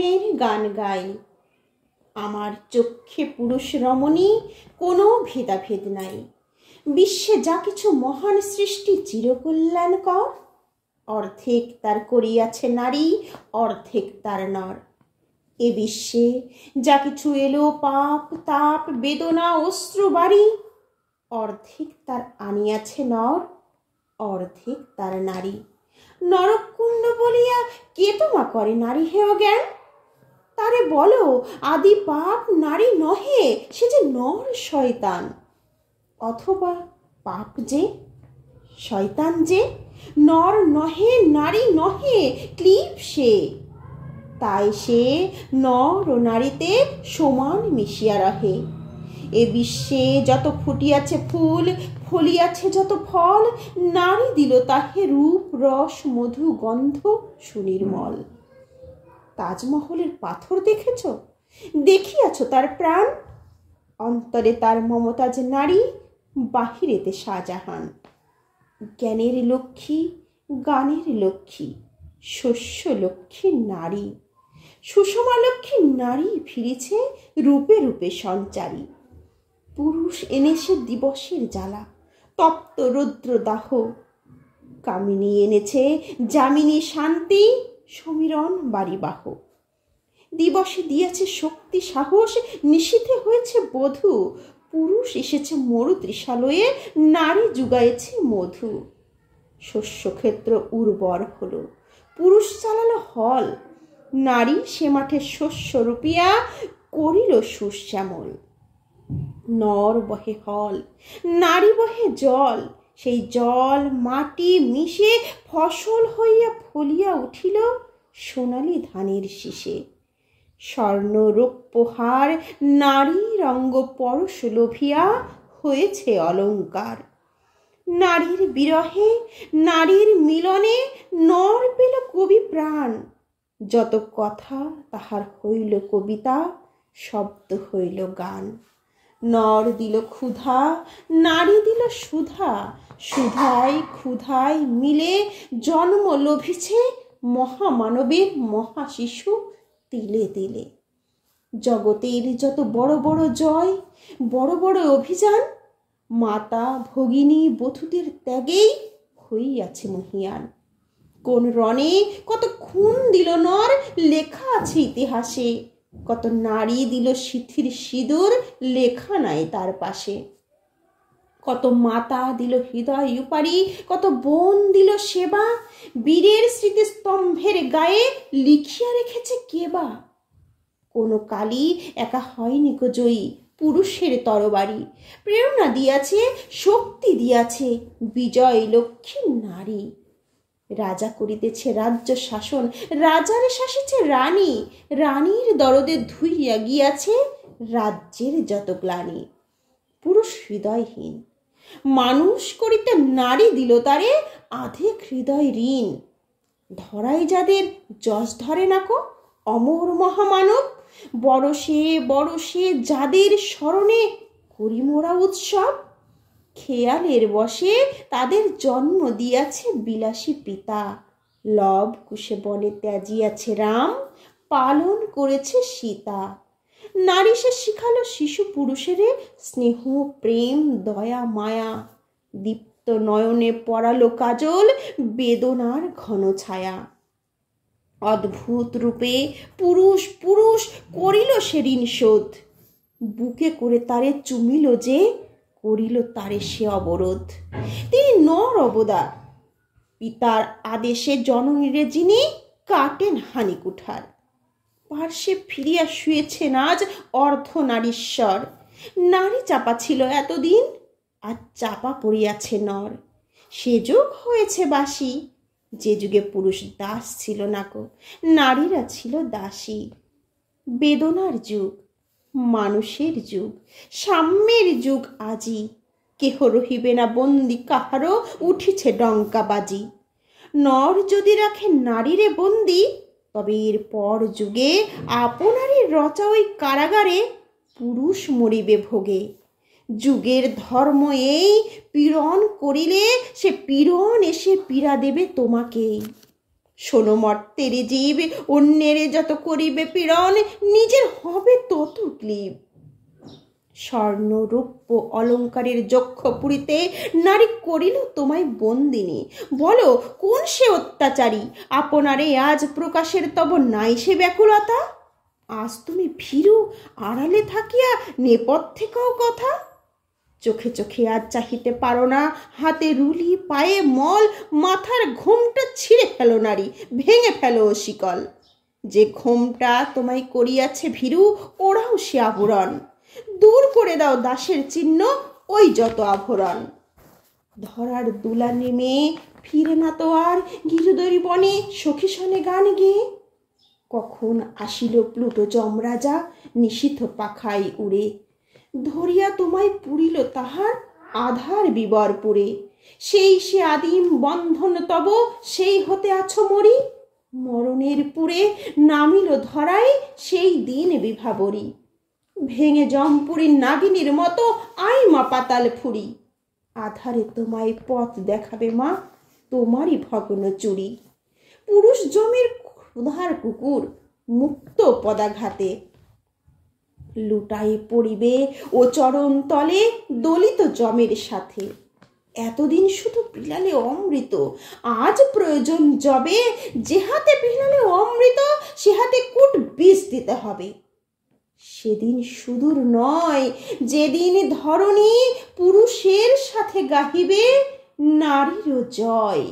প্রেমের গান গাই। আমার চক্ষে পুরুষ রমণী কোনো ভেদাভেদ নাই। বিশ্বে যা কিছু মহান সৃষ্টি চিরকল্যাণকর, অর্ধেক তার করিয়াছে নারী, অর্ধেক তার নর। এ বিশ্বে যা কিছু এলো পাপ তাপ বেদনা অশ্রু বাড়ি, অর্ধেক তার আনিয়াছে নর, অর্ধেক তার নারী। নরকুণ্ড বলিয়া কে তোমা করে নারী হেয় জ্ঞান? তারে বলো আদি পাপ নারী নহে, সে যে নর শয়তান। অথবা পাপ যে শয়তান যে, নর নহে নারী নহে, ক্লীব সে। তাই সে নর ও নারীতে সমান মিশিয়া রহে। এ বিশ্বে যত ফুটিয়াছে ফুল, ফলিয়াছে যত ফল, নারী দিল তাহে রূপ রস মধু গন্ধ সুনির্মল। তাজমহলের পাথর দেখেছ, দেখিয়াছ তার প্রাণ, অন্তরে তার মমতাজ নারী, বাহিরেতে শাহজাহান। জ্ঞানের লক্ষ্মী গানের লক্ষ্মী শস্য লক্ষ্মী নারী, সুষমা লক্ষ্মী নারী ফিরেছে রূপে রূপে সঞ্চারী। পুরুষ এনেছে দিবসের জ্বালা, তপ্ত রৌদ্র দাহ, কামিনী এনেছে যামিনী শান্তি, সমীরণ বাড়িবাহ। দিবসে দিয়েছে শক্তি সাহস, নিশীথে হয়েছে বধূ, পুরুষ এসেছে মরু ত্রিশালয়ে, নারী যুগায়েছে মধু। শস্যক্ষেত্র উর্বর হলো, পুরুষ চালালো হল, নারী সে মাঠে শস্য রূপিয়া করিল সুশ্যামল। নর বহে হল, নারী বহে জল, সেই জল মাটি মিশে ফসল হইয়া ফলিয়া উঠিল সোনালি ধানের শীষে। স্বর্ণ রৌপ্যহার নারীর অঙ্গ পরশ লোভিয়া হয়েছে অলঙ্কার। নারীর বিরহে নারীর মিলনে নর পেল কবি প্রাণ, যত কথা তাহার হইল কবিতা, শব্দ হইল গান। নর দিল ক্ষুধা, নারী দিল সুধা, সুধায় ক্ষুধায় মিলে জন্ম লভিছে মহামানবের মহাশিশু তিলে তিলে। জগতের যত বড় বড় জয়, বড় বড় অভিযান, মাতা ভগিনী বধূদের ত্যাগেই হইয়াছে মহিয়ান। কোন রণে কত খুন দিল নর, লেখা আছে ইতিহাসে, কত নারী দিল সিথির সিঁদুর, লেখা নাই তার পাশে। কত মাতা দিল হৃদয় উপারি, কত বোন দিল সেবা, বীরের স্মৃতিস্তম্ভের গায়ে লিখিয়া রেখেছে কেবা। কোন কালী একা হয়নি গো জয়ী, পুরুষের তরবারি, প্রেরণা দিয়াছে শক্তি দিয়াছে বিজয় লক্ষ্মী নারী। রাজা করিতেছে রাজ্য শাসন, রাজারে শাসিছে রানী, রানীর দরদে ধুইয়া গিয়াছে রাজ্যের যত গ্লানি। পুরুষ হৃদয়হীন, মানুষ করিতে নারী দিল তারে আধেক হৃদয় ঋণ। ধরাই যাদের যশ ধরে নাকো, অমর মহামানব, বড়সে যাদের স্মরণে করি মোরা উৎসব। খেয়ালের বসে তাদের জন্ম দিয়াছে বিলাসী পিতা, লব কুশে বনে ত্যাজিয়াছে রাম, পালন করেছে সীতা। নারী সে শিখালো শিশু পুরুষেরে স্নেহ প্রেম দয়া মায়া, দীপ্ত নয়নে পরালো কাজল বেদনার ঘন ছায়া। অদ্ভুত রূপে পুরুষ পুরুষ করিল সে ঋণ শোধ, বুকে করে তারে চুমিল যে করিল তারে সে অবরোধ। তিনি নর অবতার, পিতার আদেশে জননীরে যিনি কাটেন হানি কুঠার। পার্শ্বে ফিরিয়া শুয়েছেন আজ অর্ধনারীশ্বর, নারী চাপা ছিল এতদিন, আজ চাপা পড়িয়াছে নর। সে যুগ হয়েছে বাসি, যে যুগে পুরুষ দাস ছিল নাকো, নারীরা ছিল দাসী। বেদনার যুগ, মানুষের যুগ, সাম্যের যুগ আজি, কেহ রহিবে না বন্দি কাহারও, উঠিছে ডঙ্কা বাজি। নর যদি রাখে নারীরে বন্দি, তবে এর পর যুগে আপনারই রচা ওই কারাগারে পুরুষ মরিবে ভোগে। যুগের ধর্ম এই, পীড়ন করিলে সে পীড়ন এসে পীড়া দেবে তোমাকে। শোনো মর্তের জীব, অন্যের যত করিবে পীড়ন, নিজের হবে তত ক্লীব। স্বর্ণ রূপ্য অলঙ্কারের যক্ষ পুরীতে নারী করিল তোমায় বন্দিনী। বলো কোন সে অত্যাচারী, আপনারে আজ প্রকাশের তব নাই সে ব্যাকুলতা? আজ তুমি ভীরু, আড়ালে থাকিয়া নেপথ্যে কও কথা। চোখে চোখে আজ চাহিতে পারো না, হাতে রুলি পায়ে মল, মাথার ঘোমটা ছিঁড়ে ফেলো নারী, ভেঙে ফেলো শিকল। যে ঘোমটা তোমায় করিয়াছে ভীরু, ওরাও সে আবরণ। দূর করে দাও দাসের চিহ্ন, ওই যত আভরণ। ধরার দুলা নেমে ফিরে না তো আর গিরুদরি বনে সখী শোনে গান গেয়ে। কখন আসিল প্লুটো যমরাজা, নিশীথ পাখায় উড়ে, ধরিয়া তোমায় পুরিল তাহার আধার বিবরপুরে। সেই সে আদিম বন্ধন তব, সেই হতে আছো মরি। মরণের পুরে নামিল ধরায় সেই দিন বিভাবরী। ভেঙে জমপুরীর নাগিনীর মতো আই মা পাতাল ফুরি। আধারে তোমায় পথ দেখাবে মা, তোমারই ভগ্ন চুরি। পুরুষ জমের ক্ষুধার কুকুর মুক্ত পদাঘাতে, লুটায়ে পড়িবে ও চরণ তলে দলিত জমের সাথে। এতদিন শুধু বিলালে অমৃত, আজ প্রয়োজন যবে, যে হাতে বিলালে অমৃত সে হাতে কুট বিষ দিতে হবে। সেদিন সুদূর নয় যেদিন ধরণী পুরুষের সাথে গাহিবে নারীর জয়।